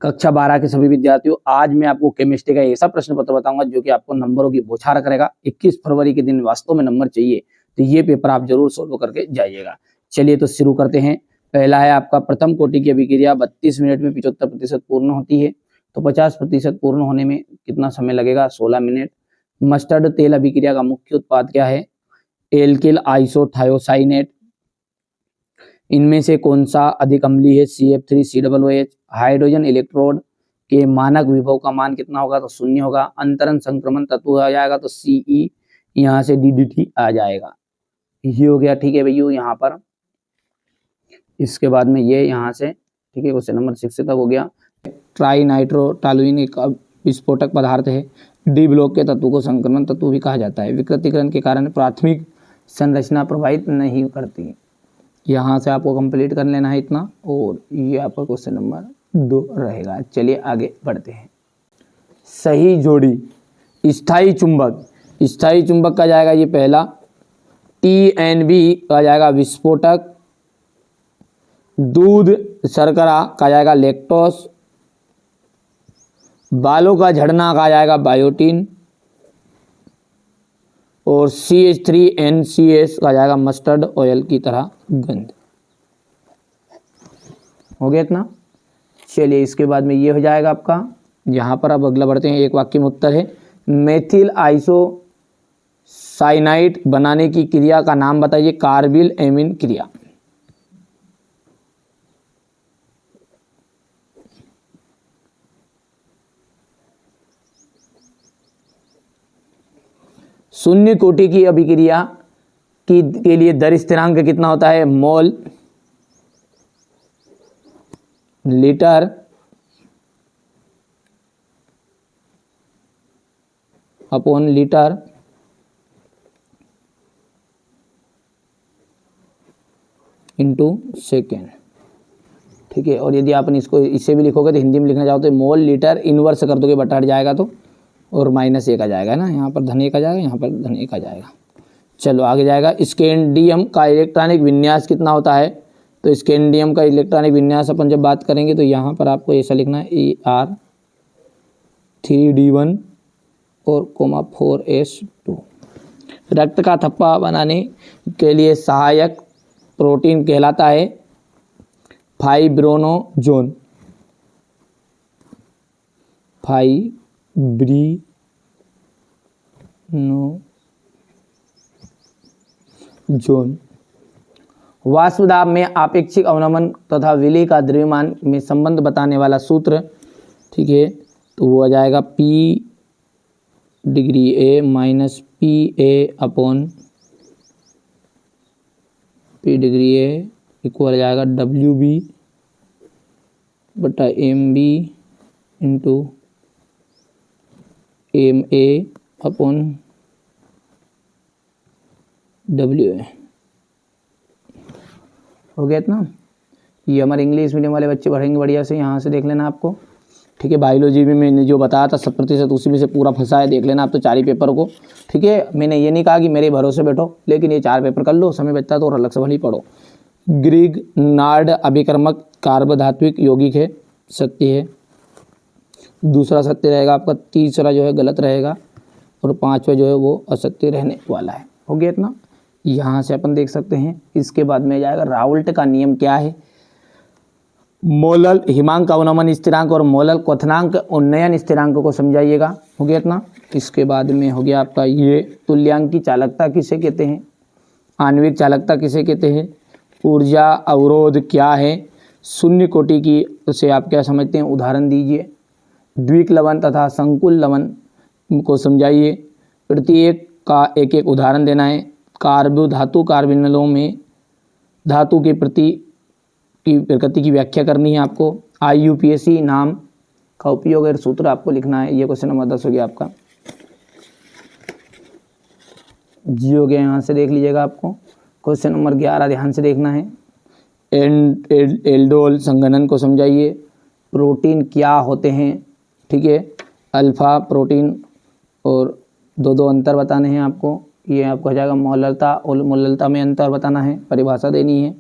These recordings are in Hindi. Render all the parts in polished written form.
कक्षा 12 के सभी विद्यार्थियों, आज मैं आपको केमिस्ट्री का ऐसा प्रश्न पत्र बताऊंगा जो कि आपको नंबरों की बौछार करेगा। 21 फरवरी के दिन वास्तव में नंबर चाहिए, तो ये पेपर आप जरूर सोल्व करके जाइएगा। चलिए तो शुरू करते हैं। पहला है आपका प्रथम कोटि की अभिक्रिया 32 मिनट में 75% पूर्ण होती है, तो 50% पूर्ण होने में कितना समय लगेगा? 16 मिनट। मस्टर्ड तेल अभिक्रिया का मुख्य उत्पाद क्या है? Alkyl isothiocyanate. इनमें से कौन सा अधिक अम्लीय है? CF3COOH। हाइड्रोजन इलेक्ट्रोड के मानक विभव का मान कितना होगा? तो 0 होगा। अंतरण संक्रमण तत्व आ जाएगा तो CE, यहाँ से DDT आ जाएगा। ये हो गया, ठीक है भैया यहाँ पर। इसके बाद में ये यहाँ से, ठीक है, क्वेश्चन नंबर 6 तक हो गया। ट्राइनाइट्रोटॉलुइन एक विस्फोटक पदार्थ है। डी ब्लॉक के तत्व को संक्रमण तत्व भी कहा जाता है। विकृतीकरण के कारण प्राथमिक संरचना प्रभावित नहीं करती। यहाँ से आपको कंप्लीट कर लेना है इतना, और ये आपका क्वेश्चन नंबर 2 रहेगा। चलिए आगे बढ़ते हैं। सही जोड़ी स्थायी चुंबक, स्थायी चुंबक का जाएगा ये पहला। TNB का जाएगा विस्फोटक। दूध शर्करा का जाएगा लैक्टोस। बालों का झड़ना का जाएगा बायोटीन। और CH3NCS का जाएगा मस्टर्ड ऑयल की तरह गंध। हो गया इतना। चलिए इसके बाद में ये हो जाएगा आपका। यहाँ पर अब अगला बढ़ते हैं। एक वाक्य में उत्तर है। मेथिल आइसोसाइनाइड बनाने की क्रिया का नाम बताइए। कार्बिल एमीन क्रिया। शून्य कोटि की अभिक्रिया के लिए दर स्थिरांक कितना होता है? Mole litre upon litre into second, ठीक है। और यदि आपने इसको इससे भी लिखोगे तो हिंदी में लिखना चाहो तो मोल लीटर इनवर्स कर दोगे, बटा हट जाएगा तो, और -1 आ जाएगा ना, यहाँ पर -1 आ जाएगा, यहाँ पर -1 आ जाएगा। चलो आगे जाएगा। स्कैंडियम का इलेक्ट्रॉनिक विन्यास कितना होता है? तो स्कैंडियम का इलेक्ट्रॉनिक विन्यास अपन जब बात करेंगे तो यहाँ पर आपको ऐसा लिखना है Er3D1 और 4S2। रक्त का थप्पा बनाने के लिए सहायक प्रोटीन कहलाता है फाइब्रोनोजोन। फाइब्रिनोजोन। वाष्प दाब में आपेक्षिक अवनमन तथा विलय का द्रव्यमान में संबंध बताने वाला सूत्र, ठीक है, तो वो आ जाएगा P degree A minus PA upon P degree A equal आ जाएगा WB बटा MB into MA upon WA। हो गया इतना। ये हमारे इंग्लिश मीडियम वाले बच्चे पढ़ेंगे बढ़िया से, यहाँ से देख लेना आपको, ठीक है। बायोलॉजी में मैंने जो बताया था 100% उसी में से पूरा फंसा है, देख लेना आप तो 4 ही पेपर को, ठीक है। मैंने ये नहीं कहा कि मेरे भरोसे बैठो, लेकिन ये 4 पेपर कर लो, समय बचता है तो और अलग से भली पढ़ो। ग्रिग्नार्ड अभिकर्मक कार्बधात्विक यौगिक है, सत्य है। दूसरा सत्य रहेगा आपका, तीसरा जो है गलत रहेगा, और 5वां जो है वो असत्य रहने वाला है। हो गया इतना। यहाँ से अपन देख सकते हैं। इसके बाद में जाएगा राउल्ट का नियम क्या है? मोलल हिमांक अवनमन स्थिरांक और मोलल क्वथनांक उन्नयन स्थिरांक को समझाइएगा। हो गया इतना। इसके बाद में हो गया आपका ये तुल्यांक की चालकता किसे कहते हैं? आणविक चालकता किसे कहते हैं? ऊर्जा अवरोध क्या है? शून्य कोटि की उसे आप क्या समझते हैं? उदाहरण दीजिए। द्विक लवण तथा संकुल लवण को समझाइए। प्रत्येक का एक एक उदाहरण देना है। कार्बोधातु कार्बोनिलों में धातु के प्रकृति की व्याख्या करनी है आपको। IUPAC नाम का उपयोग और सूत्र आपको लिखना है। ये क्वेश्चन नंबर 10 हो गया आपका। जी हो गया, यहाँ से देख लीजिएगा आपको। क्वेश्चन नंबर 11 ध्यान से देखना है। एल्डोल संघनन को समझाइए। प्रोटीन क्या होते हैं, ठीक है। अल्फा प्रोटीन और दो अंतर बताने हैं आपको। ये आपको हो जाएगा मोललता और मोललता में अंतर बताना है, परिभाषा देनी है।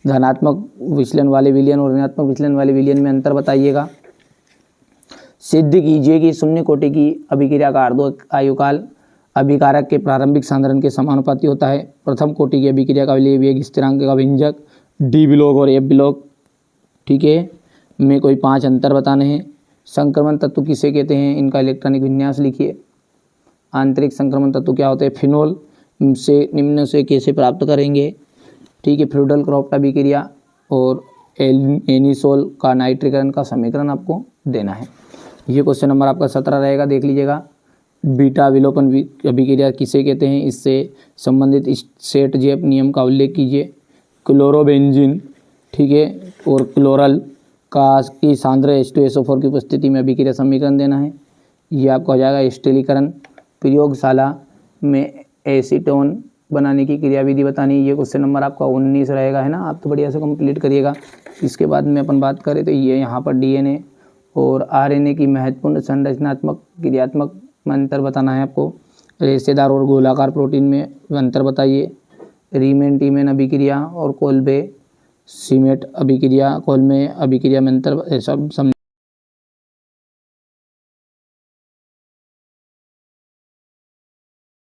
धनात्मक विचलन वाले विलयन और ऋणात्मक विचलन वाले विलयन में अंतर बताइएगा। सिद्ध कीजिए कि शून्य कोटि की अभिक्रिया का अर्ध आयुकाल अभिकारक के प्रारंभिक सांद्रण के समानुपाती होता है। प्रथम कोटि की अभिक्रिया का विलेय वेग स्थिरांक का व्यंजक डी ब्लॉक और एफ ब्लॉक, ठीक है, में कोई 5 अंतर बताने हैं। संक्रमण तत्व किसे कहते हैं, इनका इलेक्ट्रॉनिक विन्यास लिखिए। आंतरिक संक्रमण तत्व क्या होते हैं, फिनोल से निम्न से कैसे प्राप्त करेंगे, ठीक है, फ्लूइडल क्रॉफ्ट अभिक्रिया और एनिसोल का नाइट्रीकरण का समीकरण आपको देना है। ये क्वेश्चन नंबर आपका 17 रहेगा, देख लीजिएगा। बीटा विलोपन अभिक्रिया किसे कहते हैं, इससे संबंधित सेट जेप नियम का उल्लेख कीजिए। क्लोरोबेंजीन, ठीक है, और क्लोरल का की सांद्र H2SO4 की उपस्थिति में अभिक्रिया समीकरण देना है। ये आपका हो जाएगा स्टीरीकरण। प्रयोगशाला में एसीटोन बनाने की क्रियाविधि बतानी। ये क्वेश्चन नंबर आपका 19 रहेगा, है ना। आप तो बढ़िया से कंप्लीट करिएगा। इसके बाद में अपन बात करें तो ये यहाँ पर डीएनए और आरएनए की महत्वपूर्ण संरचनात्मक क्रियात्मक में अंतर बताना है आपको। रेशेदार और गोलाकार प्रोटीन में अंतर बताइए। रीमेन टीमेन अभिक्रिया और कोल्बे सीमेट अभिक्रिया, कोल्बे अभिक्रिया में अंतर सब